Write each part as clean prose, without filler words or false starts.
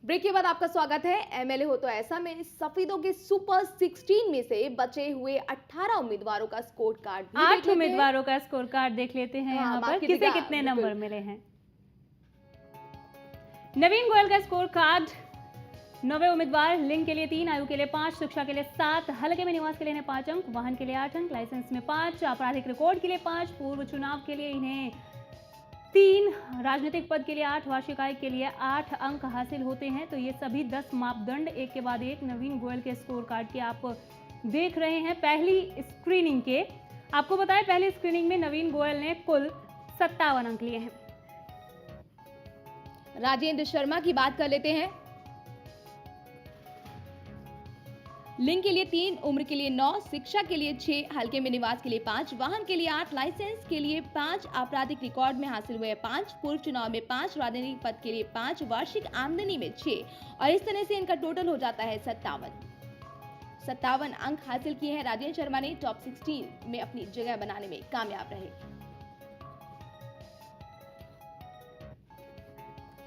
Break के बाद आपका स्वागत है। एमएलए हो तो ऐसा में सफेदों के सुपर 16 में से बचे हुए 18 उम्मीदवारों का स्कोर कार्ड भी 8 उम्मीदवारों का स्कोर कार्ड देख लेते हैं। यहाँ पर किसे कितने नंबर मिले हैं। नवीन गोयल का स्कोर कार्ड 9वें उम्मीदवार, लिंग के लिए 3, आयु के लिए 5, शिक्षा के लिए 7, हल्के में निवास के लिए इन्हें 5 अंक, वाहन के लिए 8 अंक, लाइसेंस में 5, आपराधिक रिकॉर्ड के लिए 5, पूर्व चुनाव के लिए इन्हें 3, राजनीतिक पद के लिए 8, वार्षिक आय के लिए 8 अंक हासिल होते हैं। तो ये सभी 10 मापदंड एक के बाद एक नवीन गोयल के स्कोर कार्ड के आप देख रहे हैं। पहली स्क्रीनिंग के आपको बताएं, पहली स्क्रीनिंग में नवीन गोयल ने कुल 57 अंक लिए हैं। राजेंद्र शर्मा की बात कर लेते हैं। लिंग के लिए 3, उम्र के लिए 9, शिक्षा के लिए 6, हल्के में निवास के लिए 5, वाहन के लिए 8, लाइसेंस के लिए 5, आपराधिक रिकॉर्ड में हासिल हुए 5, पूर्व चुनाव में 5, राजनीतिक पद के लिए 5, वार्षिक आमदनी में 6 और इस तरह से इनका टोटल हो जाता है 57 अंक हासिल किए हैं। राजेंद्र शर्मा ने टॉप 16 में अपनी जगह बनाने में कामयाब रहे।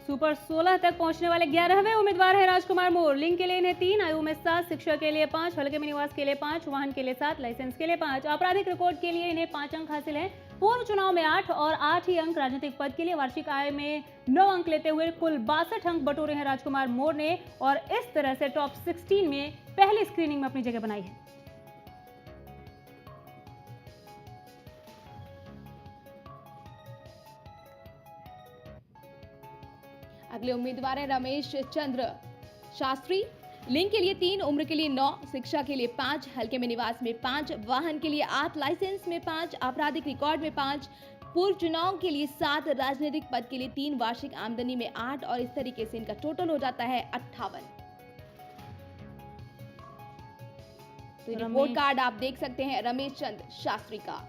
सुपर 16 तक पहुंचने वाले 11वें उम्मीदवार है राजकुमार मोर। लिंग के लिए इन्हें 3, आयु में 7, शिक्षा के लिए 5, हल्के में निवास के लिए 5, वाहन के लिए 7, लाइसेंस के लिए 5, आपराधिक रिकॉर्ड के लिए इन्हें 5 अंक हासिल हैं। पूर्व चुनाव में 8 और 8 ही अंक, राजनीतिक पद के लिए वार्षिक आय में 9 अंक लेते हुए कुल 62 अंक बटोरे हैं राजकुमार मोर ने और इस तरह से टॉप 16 में पहली स्क्रीनिंग में अपनी जगह बनाई है। अगले उम्मीदवार है रमेश चंद्र शास्त्री। लिंग के लिए 3, उम्र के लिए 9, शिक्षा के लिए 5, हल्के में निवास में 5, वाहन के लिए 8, लाइसेंस में 5, आपराधिक रिकॉर्ड में 5, पूर्व चुनाव के लिए 7, राजनीतिक पद के लिए 3, वार्षिक आमदनी में 8 और इस तरीके से इनका टोटल हो जाता है 58। तो रिपोर्ट कार्ड आप देख सकते हैं रमेश चंद्र शास्त्री का।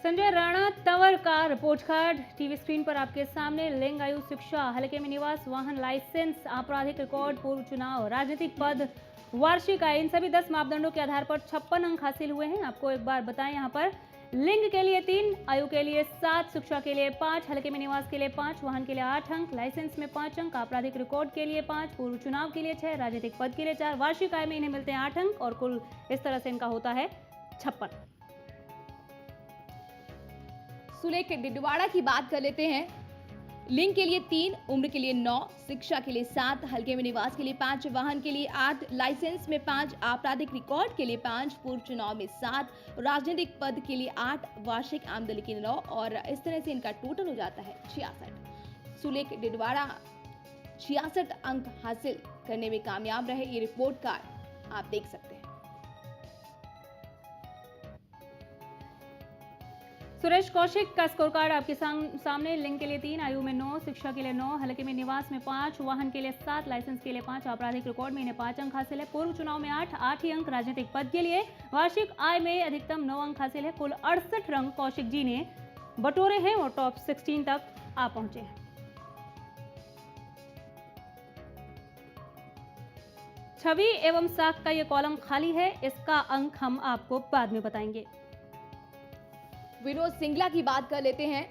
संजय राणा तंवर का रिपोर्ट कार्ड टीवी स्क्रीन पर आपके सामने। लिंग, आयु, शिक्षा, हल्के में निवास, वाहन, लाइसेंस, आपराधिक रिकॉर्ड, पूर्व चुनाव, राजनीतिक पद, वार्षिक आय, इन सभी 10 मापदंडों के आधार पर 56 अंक हासिल हुए हैं। आपको एक बार बताएं, यहाँ पर लिंग के लिए 3, आयु के लिए 7, शिक्षा के लिए 5, हल्के में निवास के लिए 5, वाहन के लिए 8 अंक, लाइसेंस में 5 अंक, आपराधिक रिकॉर्ड के लिए 5, पूर्व चुनाव के लिए 6, राजनीतिक पद के लिए 4, वार्षिक आय में इन्हें मिलते हैं 8 अंक और कुल इस तरह से इनका होता है 56। सुलेख डिडवाड़ा की बात कर लेते हैं। लिंग के लिए 3, उम्र के लिए 9, शिक्षा के लिए 7, हल्के में निवास के लिए 5, वाहन के लिए 8, लाइसेंस में 5, आपराधिक रिकॉर्ड के लिए 5, पूर्व चुनाव में 7, राजनीतिक पद के लिए 8, वार्षिक आमदनी के लिए 9 और इस तरह से इनका टोटल हो जाता है 66। सुलेख डिडवाड़ा 66 अंक हासिल करने में कामयाब रहे। ये रिपोर्ट कार्ड आप देख सकते हैं। सुरेश कौशिक का स्कोर कार्ड आपके सामने। लिंग के लिए 3, आयु में 9, शिक्षा के लिए 9, हल्के में निवास में 5, वाहन के लिए 7, लाइसेंस के लिए 5, आपराधिक रिकॉर्ड में इन्हें 5 अंक हासिल है। पूर्व चुनाव में 8 ही अंक, राजनीतिक पद के लिए वार्षिक आय में अधिकतम 9 अंक हासिल है। कुल 68 अंक कौशिक जी ने बटोरे हैं और टॉप 16 तक आ पहुंचे हैं। छवि एवं साख का यह कॉलम खाली है, इसका अंक हम आपको बाद में बताएंगे। विनोद सिंगला की बात कर लेते हैं।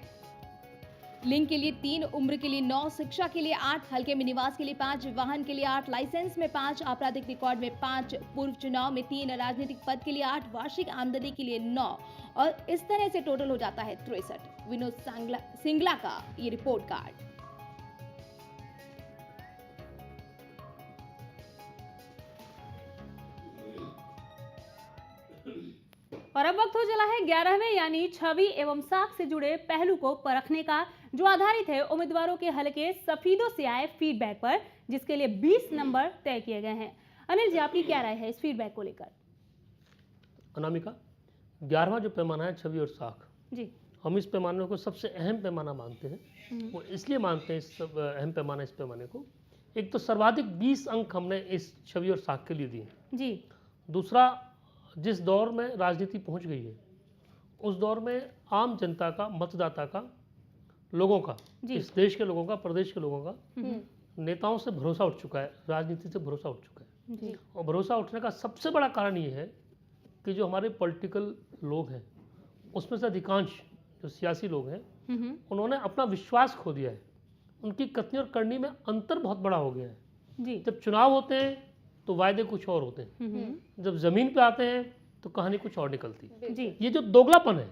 लिंग के लिए 3, उम्र के लिए 9, शिक्षा के लिए 8, हल्के में निवास के लिए 5, वाहन के लिए 8, लाइसेंस में 5, आपराधिक रिकॉर्ड में 5, पूर्व चुनाव में 3, राजनीतिक पद के लिए 8, वार्षिक आमदनी के लिए 9 और इस तरह से टोटल हो जाता है 63। विनोद सिंगला का ये रिपोर्ट कार्ड। और अब वक्त हो चला है 11वें यानी छवि एवं साख से जुड़े पहलू को परखने का, जो आधारित है उम्मीदवारों के हल्के सफेदों से आए फीडबैक पर, जिसके लिए 20 नंबर तय किए गए हैं। अनिल जी, आपकी क्या राय है इस फीडबैक को लेकर? अनामिका, 11वां जो पैमाना है छवि और साख जी, हम इस पैमाने को सबसे अहम पैमाना मानते हैं। वो इसलिए मानते हैं इस अहम पैमाना, इस पैमाने को, एक तो सर्वाधिक 20 अंक हमने इस छवि और साख के लिए दिए जी। दूसरा, जिस दौर में राजनीति पहुंच गई है उस दौर में आम जनता का, मतदाता का, लोगों का, इस देश के लोगों का, प्रदेश के लोगों का नेताओं से भरोसा उठ चुका है, राजनीति से भरोसा उठ चुका है जी। और भरोसा उठने का सबसे बड़ा कारण ये है कि जो हमारे पॉलिटिकल लोग हैं उसमें से अधिकांश जो सियासी लोग हैं, उन्होंने अपना विश्वास खो दिया है। उनकी कथनी और करनी में अंतर बहुत बड़ा हो गया है। जी जब चुनाव होते हैं तो वायदे कुछ और होते हैं, जब जमीन पे आते हैं तो कहानी कुछ और निकलती है। जी ये जो दोगलापन है,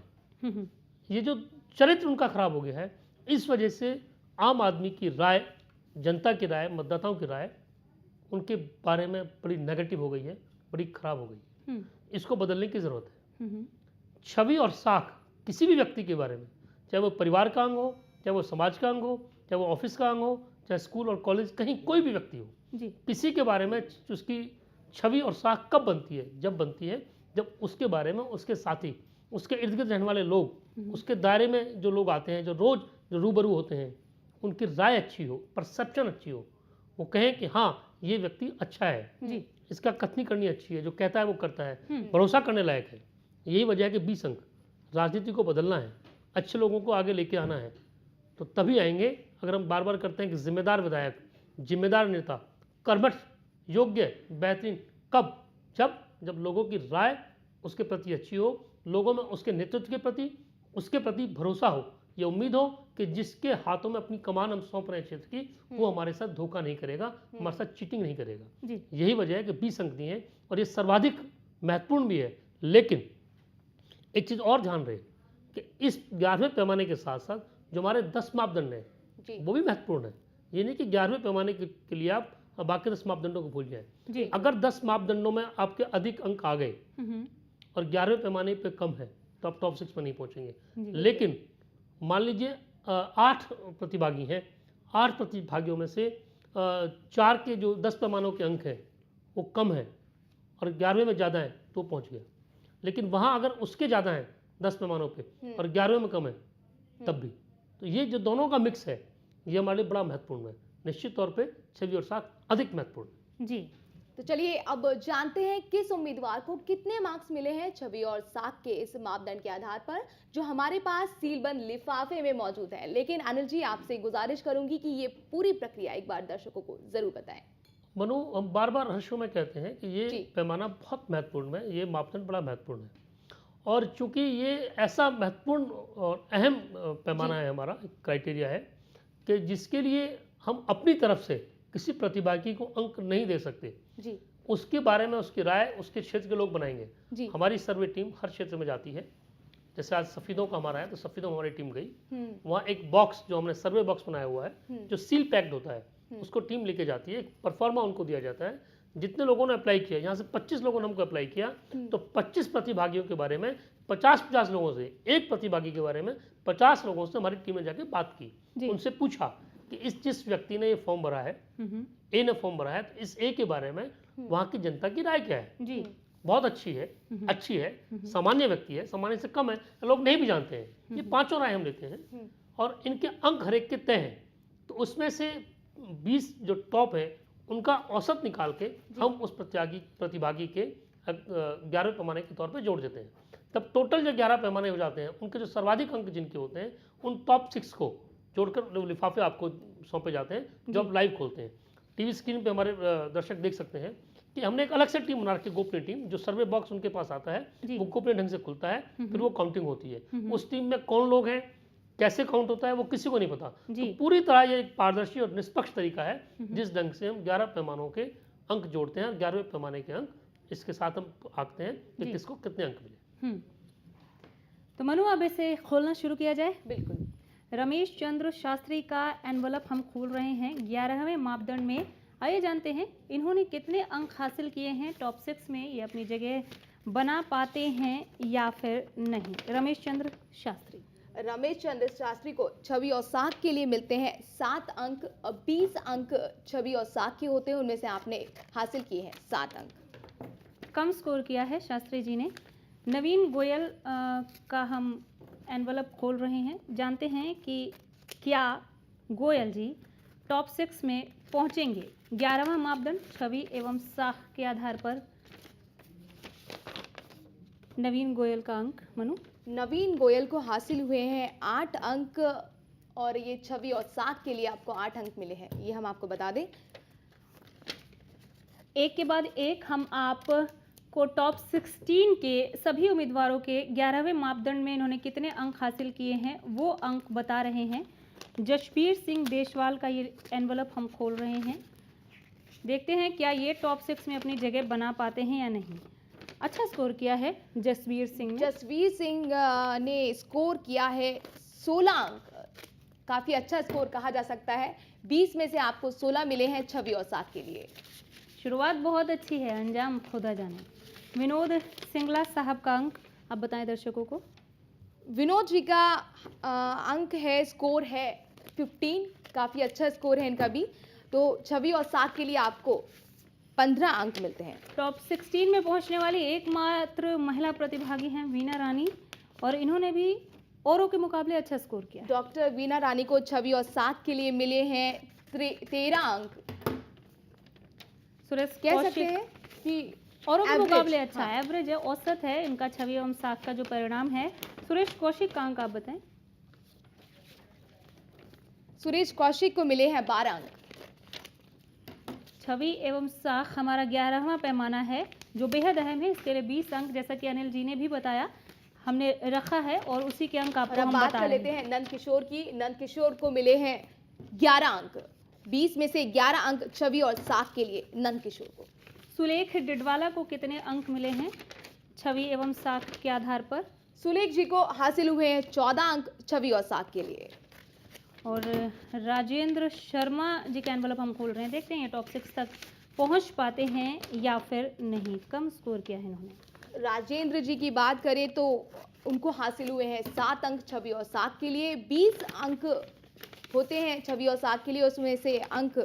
ये जो चरित्र उनका खराब हो गया है, इस वजह से आम आदमी की राय, जनता की राय, मतदाताओं की राय उनके बारे में बड़ी नेगेटिव हो गई है, बड़ी खराब हो गई है। इसको बदलने की ज़रूरत है। छवि और साख किसी भी व्यक्ति के बारे में, चाहे वो परिवार का अंग हो, चाहे वो समाज का अंग हो, चाहे वो ऑफिस का अंग हो, चाहे स्कूल और कॉलेज, कहीं कोई भी व्यक्ति हो, किसी के बारे में उसकी छवि और साख कब बनती है? जब बनती है जब उसके बारे में उसके साथी, उसके इर्द गिर्द रहने वाले लोग, उसके दायरे में जो लोग आते हैं, जो रोज जो रूबरू होते हैं, उनकी राय अच्छी हो, परसेप्शन अच्छी हो, वो कहें कि हाँ ये व्यक्ति अच्छा है, इसका कथनी करनी अच्छी है, जो कहता है वो करता है, भरोसा करने लायक है। यही वजह है कि 20 अंक राजनीति को बदलना है, अच्छे लोगों को आगे लेके आना है, तो तभी आएंगे। अगर हम बार बार करते हैं कि जिम्मेदार विधायक, जिम्मेदार नेता, कर्मठ, योग्य, बेहतरीन, कब? जब लोगों की राय उसके प्रति अच्छी हो, लोगों में उसके नेतृत्व के प्रति, उसके प्रति भरोसा हो, ये उम्मीद हो कि जिसके हाथों में अपनी कमान हम सौंप रहे हैं क्षेत्र की, वो हमारे साथ धोखा नहीं करेगा, हमारे साथ चीटिंग नहीं करेगा। यही वजह है कि 20 अंक दिए हैं और ये सर्वाधिक महत्वपूर्ण भी है। लेकिन एक चीज़ और ध्यान रहे कि इस 11वें पैमाने के साथ साथ जो हमारे 10 मापदंड हैं वो भी महत्वपूर्ण है। ये नहीं कि 11वें पैमाने के लिए आप बाकी 10 मापदंडों को भूल जाए। अगर 10 मापदंडों में आपके अधिक अंक आ गए और 11वें पैमाने पे कम है तो आप टॉप 6 में नहीं पहुंचेंगे। लेकिन मान लीजिए 8 प्रतिभागी हैं, 8 प्रतिभागियों में से 4 के जो 10 पैमानों के अंक हैं वो कम है और 11वें में ज़्यादा है तो पहुंच गया। लेकिन वहाँ अगर उसके ज़्यादा हैं 10 पैमानों पे और 11वें में कम है तब भी, तो ये जो दोनों का मिक्स है ये हमारे लिए बड़ा महत्वपूर्ण है। निश्चित तौर पे छवि और साख अधिक महत्वपूर्ण। जी, तो चलिए अब जानते हैं किस उम्मीदवार को कितने मार्क्स मिले हैं छवि और साख के इस मापदंड के आधार पर, जो हमारे पास सीलबंद लिफाफे में मौजूद है। लेकिन अनिल जी, आपसे गुजारिश करूंगी कि ये पूरी प्रक्रिया एक बार दर्शकों को जरूर बताएं। मनु, हम बार बार हर शो में कहते हैं कि ये पैमाना बहुत महत्वपूर्ण है, ये मापदंड बड़ा महत्वपूर्ण है। और चूंकि ये ऐसा महत्वपूर्ण और अहम पैमाना है, हमारा क्राइटेरिया है कि जिसके लिए हम अपनी तरफ से किसी प्रतिभागी को अंक नहीं दे सकते जी। उसके बारे में उसकी राय उसके क्षेत्र के लोग बनाएंगे। हमारी सर्वे टीम हर क्षेत्र में जाती है। जैसे आज सफेदों का हमारा है तो सफेदों हमारी टीम गई, वहाँ एक बॉक्स जो हमने सर्वे बॉक्स बनाया हुआ है जो सील पैक्ड होता है, उसको टीम लेके जाती है। एक परफॉर्मा उनको दिया जाता है। जितने लोगों ने अप्लाई किया, यहाँ से 25 लोगों ने हमको अप्लाई किया, तो 25 प्रतिभागियों के बारे में 50-50 लोगों से, एक प्रतिभागी के बारे में 50 लोगों से हमारी टीम ने जाके बात की, उनसे पूछा कि इस जिस व्यक्ति ने ये फॉर्म भरा है, ए ने फॉर्म भरा है, तो इस ए के बारे में वहाँ की जनता की राय क्या है जी। बहुत अच्छी है, सामान्य व्यक्ति है, सामान्य से कम है, लोग नहीं भी जानते हैं। ये 5 राय हम लेते हैं और इनके अंक हर एक के तय हैं। तो उसमें से 20 जो टॉप है उनका औसत निकाल के हम उस प्रतिभागी के 11वें पैमाने के तौर पे जोड़ देते हैं। तब टोटल जो 11 पैमाने हो जाते हैं, उनके जो सर्वाधिक अंक जिनके होते हैं, उन टॉप 6 को जोड़कर लिफाफे आपको सौंपे जाते हैं जो आप लाइव खोलते हैं। टीवी स्क्रीन पे हमारे दर्शक देख सकते हैं कि हमने एक अलग से टीम बना रखी है, गोपनीय टीम। जो सर्वे बॉक्स उनके पास आता है वो गोपनीय ढंग से खुलता है, फिर वो काउंटिंग होती है। उस टीम में कौन लोग हैं, कैसे काउंट होता है, वो किसी को नहीं पता। तो पूरी तरह ये एक पारदर्शी और निष्पक्ष तरीका है जिस ढंग से हम 11 पैमानों के अंक जोड़ते हैं। 11वें पैमाने के अंक इसके साथ हम आंकते हैं कि किसको कितने अंक मिले। तो मनु, अब इसे खोलना शुरू किया जाए। बिल्कुल। रमेश चंद्र शास्त्री का एनवलप हम खोल रहे हैं 11वें मापदंड में। आइए जानते हैं इन्होंने कितने अंक हासिल किए हैं, टॉप 6 में ये अपनी जगह बना पाते हैं या फिर नहीं। रमेश चंद्र शास्त्री को छवि और साख के लिए मिलते हैं 7 अंक। 20 अंक छवि और साख के होते हैं, उनमें से आपने हासिल किए हैं 7 अंक। कम स्कोर किया है शास्त्री जी ने। नवीन गोयल का हम एनवलप खोल रहे हैं, जानते हैं कि क्या गोयल जी टॉप 6 में पहुंचेंगे। 11वां मापदंड छवि एवं साख के आधार पर नवीन गोयल का अंक। मनु, नवीन गोयल को हासिल हुए हैं 8 अंक और ये छवि और साख के लिए आपको 8 अंक मिले हैं, ये हम आपको बता दें। एक के बाद एक हम आप को टॉप 16 के सभी उम्मीदवारों के 11वें मापदंड में इन्होंने कितने अंक हासिल किए हैं वो अंक बता रहे हैं। जसबीर सिंह देशवाल का ये एनवलप हम खोल रहे हैं। देखते हैं क्या ये टॉप 6 में अपनी जगह बना पाते हैं या नहीं। अच्छा स्कोर किया है जसबीर सिंह ने। जसबीर सिंह ने स्कोर किया है 16 अंक। काफ़ी अच्छा स्कोर कहा जा सकता है। 20 में से आपको 16 मिले हैं छवि और साथ के लिए। शुरुआत बहुत अच्छी है, अंजाम खुदा जाने। विनोद सिंगला साहब का अंक आप बताएं दर्शकों को। विनोद जी का अंक है, स्कोर है 15। काफ़ी अच्छा स्कोर है इनका भी। तो छवि और साथ के लिए आपको 15 अंक मिलते हैं। टॉप 16 में पहुंचने वाली एकमात्र महिला प्रतिभागी हैं वीना रानी, और इन्होंने भी औरों के मुकाबले अच्छा स्कोर किया। डॉक्टर वीना रानी को छवि और साथ के लिए मिले हैं 13 अंक। सुरेश कह सकते हैं कि औरों के average, मुकाबले अच्छा हाँ। एवरेज है, औसत है इनका छवि एवं साख का जो परिणाम है। सुरेश कौशिक का अंक आप बताएं। सुरेश कौशिक को मिले हैं 12 अंक। छवि एवं साख हमारा 11वां पैमाना है जो बेहद अहम है। इसके लिए 20 अंक, जैसा कि अनिल जी ने भी बताया, हमने रखा है और उसी के अंक और आपको अब हम बात बता कर रहे लेते हैं। हैं नंद किशोर की। नंद किशोर को मिले हैं 11 अंक। 20 में से 11 अंक छवि और साख के लिए नंद किशोर को। सुलेख डिडवाला को कितने अंक मिले हैं छवि एवं साख के आधार पर? सुलेख जी को हासिल हुए हैं 14 अंक छवि और साख के लिए। और राजेंद्र शर्मा जी का एनवलप हम खोल रहे हैं। देखते हैं ये टॉप 6 तक पहुंच पाते हैं या फिर नहीं। कम स्कोर किया है इन्होंने। राजेंद्र जी की बात करें तो उनको हासिल हुए हैं 7 अंक छवि और साख के लिए। 20 अंक होते हैं छवि और साख के लिए, उसमें से अंक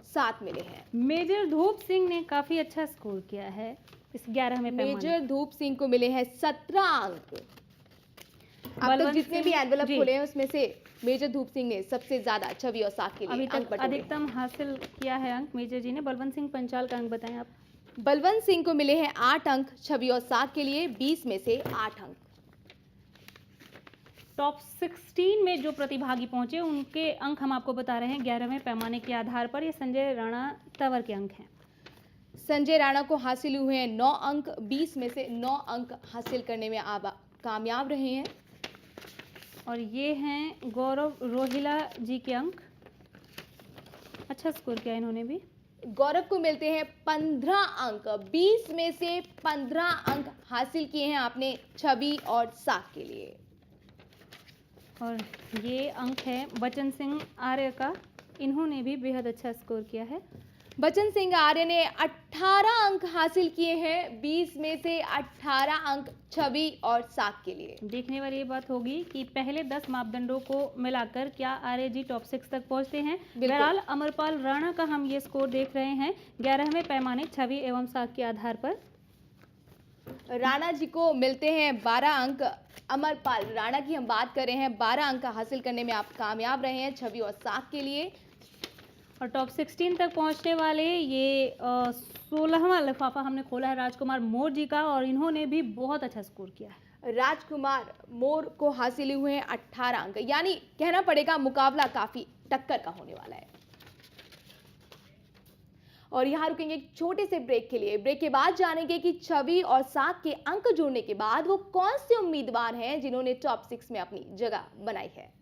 7 मिले हैं। मेजर धूप सिंह ने काफी अच्छा स्कोर किया है इस 11वें पैमाने। मेजर धूप सिंह को मिले हैं 17 अंक। अब तक बलवंत जितने भी सिंह, एनवलप जी। खोले हैं उसमें से मेजर धूप सिंह ने सबसे ज्यादा छवि और साख के लिए अभी अंक तक बटोरे। अधिकतम हासिल किया है अंक मेजर जी ने। बलवंत सिंह पंचाल का अंक बताएं आप। बलवंत सिंह को मिले हैं 8 अंक छवि और साख के लिए। 20 में से 8 अंक। टॉप 16 में जो प्रतिभागी पहुंचे उनके अंक हम आपको बता रहे हैं 11वें पैमाने के आधार पर। ये संजय राणा तंवर के अंक हैं। संजय राणा को हासिल हुए हैं 9 अंक। 20 में से 9 अंक हासिल करने में आप कामयाब रहे हैं। और ये हैं गौरव रोहिला जी के अंक। अच्छा स्कोर किया इन्होंने भी। गौरव को मिलते हैं 15 अंक। 20 में से 15 अंक हासिल किए हैं आपने छवि और साख के लिए। और ये अंक है बचन सिंह आर्य का। इन्होंने भी बेहद अच्छा स्कोर किया है। बचन सिंह आर्य ने 18 अंक हासिल किए हैं। 20 में से 18 अंक छवि और साख के लिए। देखने वाली ये बात होगी कि पहले 10 मापदंडों को मिलाकर क्या आर्य जी टॉप 6 तक पहुंचते हैं। बहरहाल अमरपाल राणा का हम ये स्कोर देख रहे हैं 11वें पैमाने छवि एवं साख के आधार पर। राणा जी को मिलते हैं 12 अंक। अमरपाल राणा की हम बात कर रहे हैं। 12 अंक हासिल करने में आप कामयाब रहे हैं छवि और साख के लिए। और टॉप 16 तक पहुंचने वाले ये 16वां लिफाफा हमने खोला है राजकुमार मोर जी का, और इन्होंने भी बहुत अच्छा स्कोर किया है। राजकुमार मोर को हासिल हुए हैं 18 अंक। यानी कहना पड़ेगा मुकाबला काफी टक्कर का होने वाला है। और यहाँ रुकेंगे एक छोटे से ब्रेक के लिए। ब्रेक के बाद जानेंगे कि छवि और साख के अंक जोड़ने के बाद वो कौन से उम्मीदवार हैं जिन्होंने टॉप 6 में अपनी जगह बनाई है।